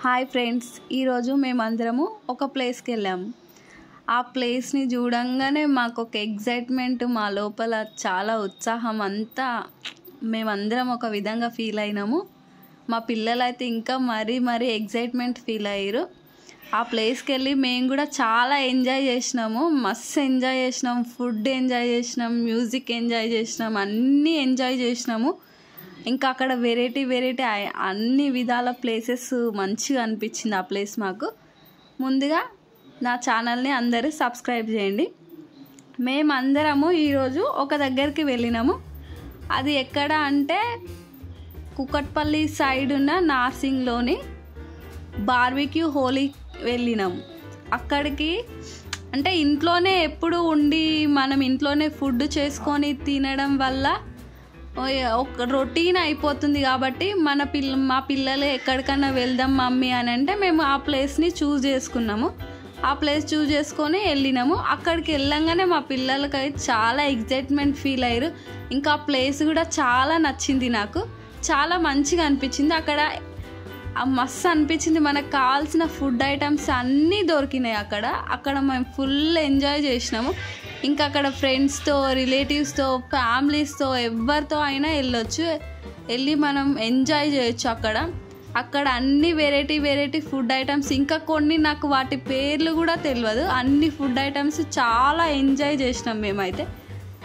Hi friends, ఈరోజు మేమందరము ఒక ప్లేస్కి వెళ్ళాము. ఆ ప్లేస్ని చూడంగానే మాకు ఒక ఎగ్జైట్మెంట్, మా లోపల చాలా ఉత్సాహం అంతా మేమందరం ఒక విధంగా ఫీల్ అయినాము. మా పిల్లలైతే ఇంకా మరీ ఎగ్జైట్మెంట్ ఫీల్ అయ్యారు. ఆ ప్లేస్కి వెళ్ళి మేము కూడా చాలా ఎంజాయ్ చేసినాము, మస్తు ఎంజాయ్ చేసినాం. ఫుడ్ ఎంజాయ్ చేసినాం, మ్యూజిక్ ఎంజాయ్ చేసినాం, అన్నీ ఎంజాయ్ చేసినాము. ఇంకా అక్కడ వెరైటీ అన్ని విధాల ప్లేసెస్ మంచిగా అనిపించింది ఆ ప్లేస్ మాకు. ముందుగా నా ఛానల్ని అందరూ సబ్స్క్రైబ్ చేయండి. మేమందరము ఈరోజు ఒక దగ్గరికి వెళ్ళినాము. అది ఎక్కడ అంటే కుకట్పల్లి సైడ్ ఉన్న నార్సింగ్లోని బార్బిక్యూ హోలీ వెళ్ళినాము. అక్కడికి అంటే ఇంట్లోనే ఎప్పుడు ఉండి మనం ఇంట్లోనే ఫుడ్ చేసుకొని తినడం వల్ల ఒక రొటీన్ అయిపోతుంది. కాబట్టి మా పిల్లలు ఎక్కడికన్నా వెళ్దాం మమ్మీ అని అంటే మేము ఆ ప్లేస్ని చూస్ చేసుకున్నాము. ఆ ప్లేస్ చూస్ చేసుకొని వెళ్ళినాము. అక్కడికి వెళ్ళంగానే మా పిల్లలకైతే చాలా ఎగ్జైట్మెంట్ ఫీల్ అయ్యారు. ఇంకా ఆ ప్లేస్ కూడా చాలా నచ్చింది, నాకు చాలా మంచిగా అనిపించింది. అక్కడ మస్తు అనిపించింది. మనకు కావాల్సిన ఫుడ్ ఐటమ్స్ అన్నీ దొరికినాయి అక్కడ మేము ఫుల్ ఎంజాయ్ చేసినాము. ఇంకా అక్కడ ఫ్రెండ్స్తో, రిలేటివ్స్తో, ఫ్యామిలీస్తో ఎవరితో అయినా వెళ్ళి మనం ఎంజాయ్ చేయొచ్చు. అక్కడ అన్ని వెరైటీ ఫుడ్ ఐటమ్స్, ఇంకా కొన్ని నాకు వాటి పేర్లు కూడా తెలియదు. అన్ని ఫుడ్ ఐటమ్స్ చాలా ఎంజాయ్ చేసినాం మేమైతే.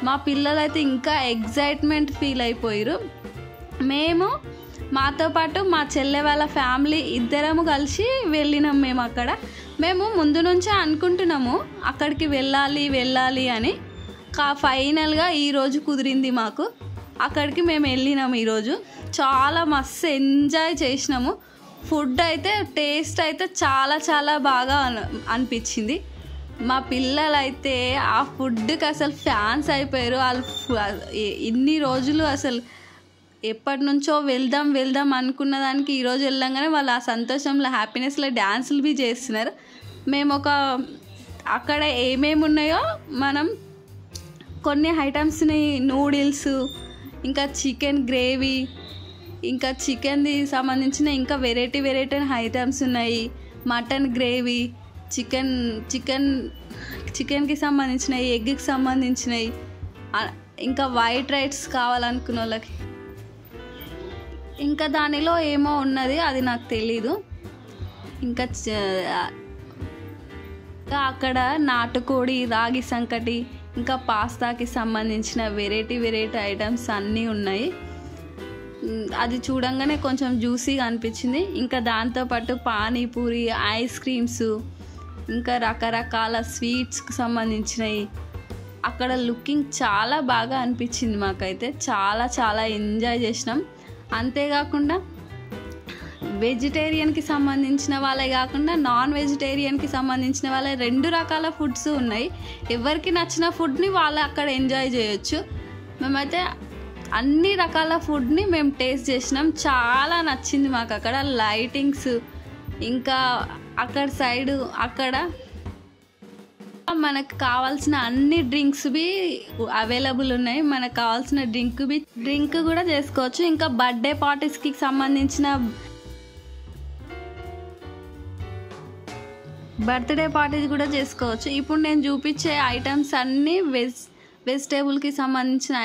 మా పిల్లలైతే ఇంకా ఎగ్జైట్మెంట్ ఫీల్ అయిపోయారు. మాతో పాటు మా చెల్లె వాళ్ళ ఫ్యామిలీ ఇద్దరము కలిసి వెళ్ళినాం. మేము ముందు నుంచే అనుకుంటున్నాము అక్కడికి వెళ్ళాలి అని. ఫైనల్గా ఈరోజు కుదిరింది మాకు. అక్కడికి మేము వెళ్ళినాము. ఈరోజు చాలా మస్తు ఎంజాయ్ చేసినాము. ఫుడ్ అయితే టేస్ట్ అయితే చాలా బాగా అనిపించింది. మా పిల్లలైతే ఆ ఫుడ్కి అసలు ఫ్యాన్స్ అయిపోయారు. ఇన్ని రోజులు అసలు ఎప్పటి నుంచో వెళ్దాం అనుకున్న దానికి ఈరోజు వెళ్ళంగానే వాళ్ళు ఆ సంతోషంలో, హ్యాపీనెస్లో డ్యాన్సులు బి చేస్తున్నారు. మేము అక్కడ ఏమేమి ఉన్నాయో మనం కొన్ని ఐటమ్స్ని, నూడిల్స్, ఇంకా చికెన్ గ్రేవీ, ఇంకా చికెన్ది సంబంధించిన ఇంకా వెరైటీ ఐటమ్స్ ఉన్నాయి. మటన్ గ్రేవీ, చికెన్కి సంబంధించినవి, ఎగ్కి సంబంధించినవి, ఇంకా వైట్ రైస్ కావాలనుకున్న వాళ్ళకి. ఇంకా దానిలో ఏమో ఉన్నది, అది నాకు తెలీదు. ఇంకా అక్కడ నాటుకోడి, రాగి సంకటి, ఇంకా పాస్తాకి సంబంధించిన వెరైటీ ఐటమ్స్ అన్నీ ఉన్నాయి. అది చూడంగానే కొంచెం జ్యూసీగా అనిపించింది. ఇంకా దాంతోపాటు పానీపూరి, ఐస్ క్రీమ్స్, ఇంకా రకరకాల స్వీట్స్కి సంబంధించినవి. అక్కడ లుకింగ్ చాలా బాగా అనిపించింది మాకైతే. చాలా ఎంజాయ్ చేసినాం. అంతేకాకుండా వెజిటేరియన్కి సంబంధించిన వాళ్ళే కాకుండా నాన్ వెజిటేరియన్కి సంబంధించిన వాళ్ళే 2 రకాల ఫుడ్స్ ఉన్నాయి. ఎవరికి నచ్చిన ఫుడ్ని వాళ్ళు అక్కడ ఎంజాయ్ చేయొచ్చు. మేమైతే అన్ని రకాల ఫుడ్ని మేము టేస్ట్ చేసినాం. చాలా నచ్చింది మాకు. అక్కడ లైటింగ్స్, ఇంకా అక్కడ మనకు కావాల్సిన అన్ని డ్రింక్స్ బి అవైలబుల్ ఉన్నాయి. మనకు కావాల్సిన డ్రింక్ కూడా చేసుకోవచ్చు. ఇంకా బర్త్డే పార్టీస్కి సంబంధించిన బర్త్డే పార్టీస్ కూడా చేసుకోవచ్చు. ఇప్పుడు నేను చూపించే ఐటమ్స్ అన్నీ వెజిటేబుల్కి సంబంధించిన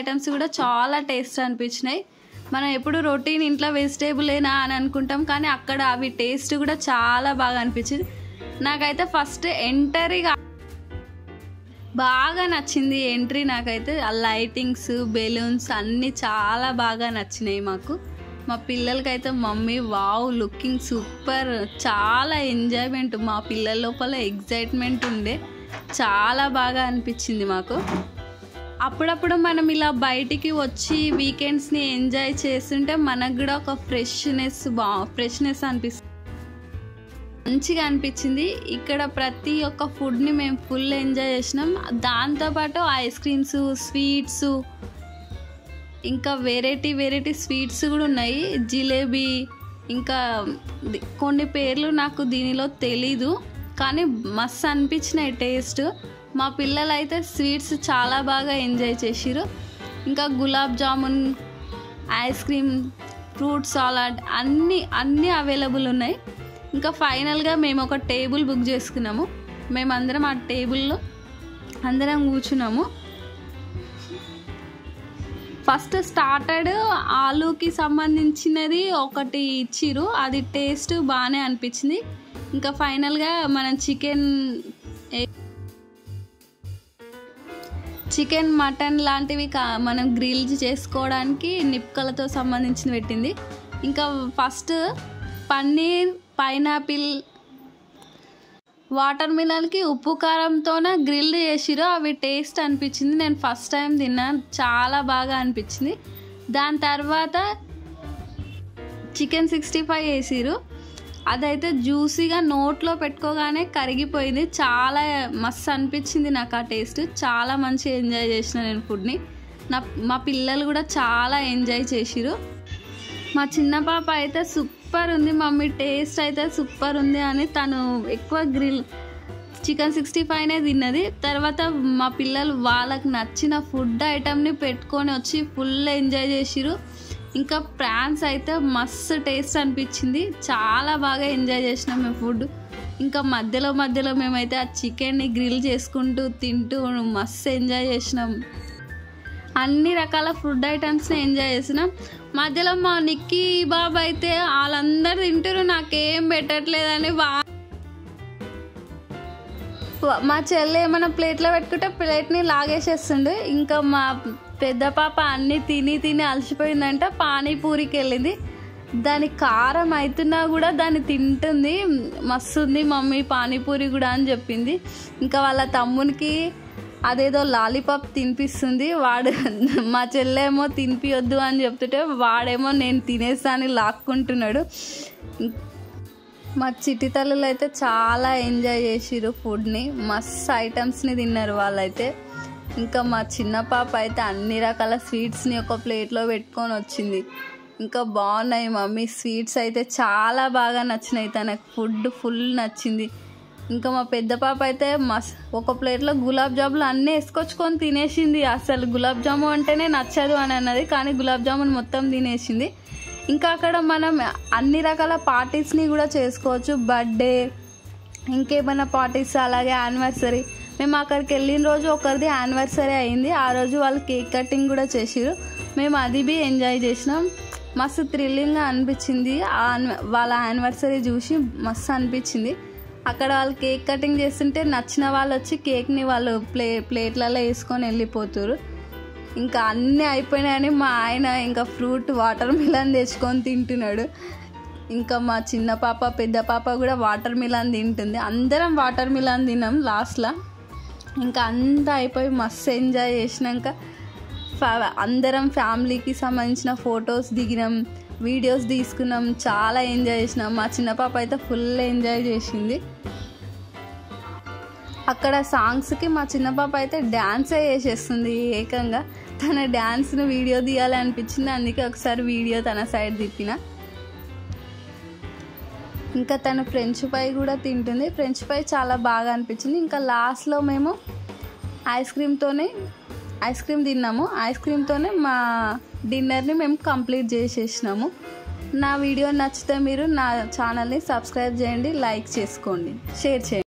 ఐటమ్స్ కూడా చాలా టేస్ట్ అనిపించినాయి. మనం ఎప్పుడు రొటీన్ ఇంట్లో వెజిటేబులేనా అని అనుకుంటాం, కానీ అక్కడ అవి టేస్ట్ కూడా చాలా బాగా అనిపించింది. నాకైతే ఫస్ట్ ఎంట్రీ బాగా నచ్చింది. నాకైతే ఆ లైటింగ్స్, బెలూన్స్ అన్నీ చాలా బాగా నచ్చినాయి మాకు. మా పిల్లలకైతే మమ్మీ వావ్, లుకింగ్ సూపర్, చాలా ఎంజాయ్మెంట్. మా పిల్లల లోపల ఎగ్జైట్మెంట్ ఉండే, చాలా బాగా అనిపించింది మాకు. అప్పుడప్పుడు మనం ఇలా బయటికి వచ్చి వీకెండ్స్ని ఎంజాయ్ చేస్తుంటే మనకు కూడా ఒక ఫ్రెష్నెస్ అనిపిస్తుంది, మంచిగా అనిపించింది. ఇక్కడ ప్రతి ఒక్క ఫుడ్ని మేము ఫుల్ ఎంజాయ్ చేసినాం. దాంతోపాటు ఐస్ క్రీమ్స్, స్వీట్స్, ఇంకా వెరైటీ స్వీట్స్ కూడా ఉన్నాయి. జిలేబీ, ఇంకా కొన్ని పేర్లు నాకు దీనిలో తెలీదు, కానీ మస్తు అనిపించినాయి టేస్ట్. మా పిల్లలు అయితే స్వీట్స్ చాలా బాగా ఎంజాయ్ చేసిరు. ఇంకా gulab jamun, ice cream, fruit salad అన్నీ అవైలబుల్ ఉన్నాయి. ఇంకా ఫైనల్గా మేము ఒక టేబుల్ బుక్ చేసుకున్నాము. మేమందరం ఆ టేబుల్లో అందరం కూర్చున్నాము. ఫస్ట్ స్టార్టెడ్ ఆలూకి సంబంధించినది ఒకటి ఇచ్చిరు, అది టేస్ట్ బాగానే అనిపించింది. ఇంకా ఫైనల్గా మనం చికెన్ మటన్ లాంటివి మనం గ్రిల్ చేసుకోవడానికి నిప్పుకలతో సంబంధించిన పెట్టింది. ఇంకా ఫస్ట్ పన్నీర్, పైనాపిల్, వాటర్ మిలన్కి ఉప్పు కారంతోనే గ్రిల్ చేసిరు. అవి టేస్ట్ అనిపించింది. నేను ఫస్ట్ టైం తిన్నాను, చాలా బాగా అనిపించింది. దాని తర్వాత చికెన్ 65 వేసిరు. అదైతే జ్యూసీగా నోట్లో పెట్టుకోగానే కరిగిపోయింది. చాలా మస్తు అనిపించింది నాకు ఆ టేస్ట్. చాలా మంచిగా ఎంజాయ్ చేసిన నేను ఫుడ్ని. మా పిల్లలు కూడా చాలా ఎంజాయ్ చేసిరు. మా చిన్న పాప అయితే సూపర్ ఉంది మమ్మీ, టేస్ట్ అయితే సూపర్ ఉంది అని తను ఎక్కువ చికెన్ 65నే తిన్నది. తర్వాత మా పిల్లలు వాళ్ళకి నచ్చిన ఫుడ్ ఐటమ్ని పెట్టుకొని వచ్చి ఫుల్ ఎంజాయ్ చేసిరు. ఇంకా ప్రాన్స్ అయితే మస్తు టేస్ట్ అనిపించింది. చాలా బాగా ఎంజాయ్ చేసినాం మేము ఫుడ్. ఇంకా మధ్యలో మేమైతే ఆ చికెన్ని గ్రిల్ చేసుకుంటూ తింటూ మస్తు ఎంజాయ్ చేసినాం. అన్ని రకాల ఫుడ్ ఐటమ్స్ని ఎంజాయ్ చేసినాం. మధ్యలో మా నిక్కీ బాబు అయితే వాళ్ళందరూ తింటారు, నాకేం పెట్టట్లేదని మా చెల్లి ఏమైనా ప్లేట్లో పెట్టుకుంటే ప్లేట్ని లాగేసేస్తుండే. ఇంకా మా పెద్ద పాప అన్నీ తిని అలసిపోయిందంట, పానీపూరికి వెళ్ళింది. దాని కారం అవుతున్నా కూడా దాన్ని తింటుంది. మస్తుంది మమ్మీ పానీపూరి కూడా అని చెప్పింది. ఇంకా వాళ్ళ తమ్మునికి అదేదో లాలీపాప్ తినిపిస్తుంది. వాడు మా చెల్లేమో తినిపియొద్దు అని చెప్తుంటే వాడేమో నేను తినేస్తాను లాక్కుంటున్నాడు. మా చిట్టి తల్లులు అయితే చాలా ఎంజాయ్ చేసిరు ఫుడ్ని, మస్తు ఐటమ్స్ని తిన్నారు వాళ్ళైతే. ఇంకా మా చిన్న పాప అయితే అన్ని రకాల స్వీట్స్ని ఒక ప్లేట్లో పెట్టుకొని వచ్చింది. ఇంకా బాగున్నాయి మమ్మీ స్వీట్స్ అయితే, చాలా బాగా నచ్చినాయి తనకు. ఫుడ్ ఫుల్ నచ్చింది. ఇంకా మా పెద్ద పాప అయితే ఒక ప్లేట్లో గులాబ్ జాములు అన్నీ వేసుకొచ్చుకొని తినేసింది. అసలు గులాబ్ జామున్ అంటేనే నచ్చదు అని అన్నది, కానీ గులాబ్ జామున్ మొత్తం తినేసింది. ఇంకా అక్కడ మనం అన్ని రకాల పార్టీస్ని కూడా చేసుకోవచ్చు. బర్త్డే, ఇంకేమైనా పార్టీస్, అలాగే యానివర్సరీ. మేము అక్కడికి వెళ్ళిన రోజు ఒకరిది యానివర్సరీ అయింది. ఆ రోజు వాళ్ళు కేక్ కటింగ్ కూడా చేసిరు. మేము అది బి ఎంజాయ్ చేసినాం. మస్తు థ్రిల్లింగ్గా అనిపించింది. వాళ్ళ యానివర్సరీ చూసి మస్తు అనిపించింది. అక్కడ వాళ్ళు కేక్ కటింగ్ చేస్తుంటే నచ్చిన వాళ్ళు వచ్చి కేక్ని వాళ్ళు ప్లేట్లలో వేసుకొని వెళ్ళిపోతారు. ఇంకా అన్నీ అయిపోయినాయని మా ఆయన ఇంకా వాటర్ మిలన్ తెచ్చుకొని తింటున్నాడు. ఇంకా మా చిన్న పాప పెద్ద పాప కూడా వాటర్ మిలన్ తింటుంది. అందరం వాటర్ మిలన్ తిన్నాం లాస్ట్లో. ఇంకా అంతా అయిపోయి మస్తు ఎంజాయ్ చేసినాక అందరం ఫ్యామిలీకి సంబంధించిన ఫొటోస్ దిగినాం, వీడియోస్ తీసుకున్నాం, చాలా ఎంజాయ్ చేసినాం. మా చిన్న పాప అయితే ఫుల్ ఎంజాయ్ చేసింది. అక్కడ సాంగ్స్కి మా చిన్న పాప అయితే డ్యాన్సే చేసేస్తుంది ఏకంగా. తన డ్యాన్స్ను వీడియో తీయాలి అనిపించింది, అందుకే ఒకసారి వీడియో తన సైడ్ తిప్పిన. ఇంకా తను ఫ్రెంచ్ ఫ్రై కూడా తింటుంది. ఫ్రెంచ్ ఫ్రై చాలా బాగా అనిపించింది. ఇంకా లాస్ట్లో మేము ఐస్ క్రీమ్ తిన్నాము. ఐస్ క్రీమ్తోనే మా డిన్నర్ని మేము కంప్లీట్ చేసేసినాము. నా వీడియో నచ్చితే మీరు నా ఛానల్ని సబ్స్క్రైబ్ చేయండి, లైక్ చేసుకోండి, షేర్ చేయండి.